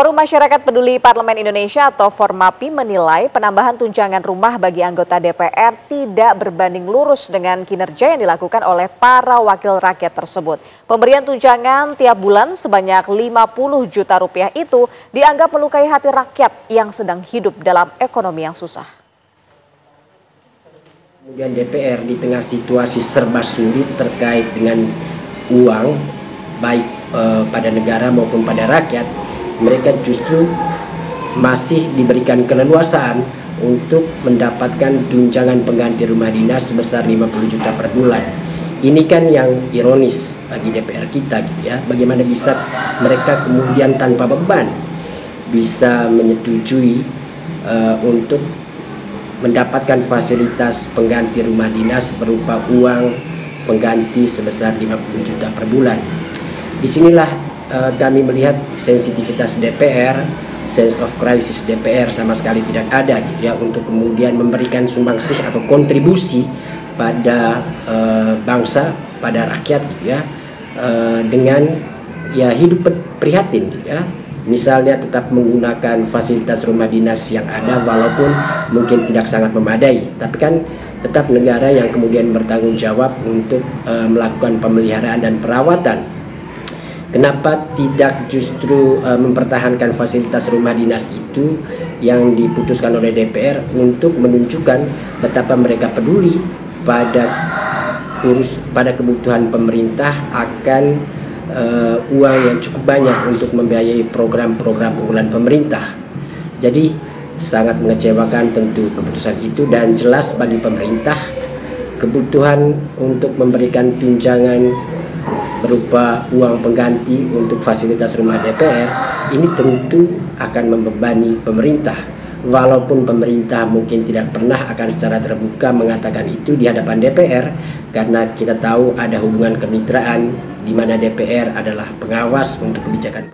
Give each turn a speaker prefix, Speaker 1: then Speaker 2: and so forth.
Speaker 1: Forum Masyarakat Peduli Parlemen Indonesia atau Formapi menilai penambahan tunjangan rumah bagi anggota DPR tidak berbanding lurus dengan kinerja yang dilakukan oleh para wakil rakyat tersebut. Pemberian tunjangan tiap bulan sebanyak 50 juta rupiah itu dianggap melukai hati rakyat yang sedang hidup dalam ekonomi yang susah.
Speaker 2: Kemudian DPR di tengah situasi serba sulit terkait dengan uang, baik pada negara maupun pada rakyat, mereka justru masih diberikan keleluasaan untuk mendapatkan tunjangan pengganti rumah dinas sebesar 50 juta per bulan. Ini kan yang ironis bagi DPR kita gitu ya. Bagaimana bisa mereka kemudian tanpa beban bisa menyetujui untuk mendapatkan fasilitas pengganti rumah dinas berupa uang pengganti sebesar 50 juta per bulan. Disinilah kami melihat sensitivitas DPR, sense of crisis DPR sama sekali tidak ada gitu ya, untuk kemudian memberikan sumbangsih atau kontribusi pada bangsa, pada rakyat gitu ya, dengan ya hidup prihatin gitu ya. Misalnya tetap menggunakan fasilitas rumah dinas yang ada walaupun mungkin tidak sangat memadai, tapi kan tetap negara yang kemudian bertanggung jawab untuk melakukan pemeliharaan dan perawatan. Kenapa tidak justru mempertahankan fasilitas rumah dinas itu yang diputuskan oleh DPR untuk menunjukkan betapa mereka peduli pada kebutuhan pemerintah akan uang yang cukup banyak untuk membiayai program-program unggulan pemerintah. Jadi sangat mengecewakan tentu keputusan itu, dan jelas bagi pemerintah kebutuhan untuk memberikan tunjangan berupa uang pengganti untuk fasilitas rumah DPR ini tentu akan membebani pemerintah, walaupun pemerintah mungkin tidak pernah akan secara terbuka mengatakan itu di hadapan DPR, karena kita tahu ada hubungan kemitraan di mana DPR adalah pengawas untuk kebijakan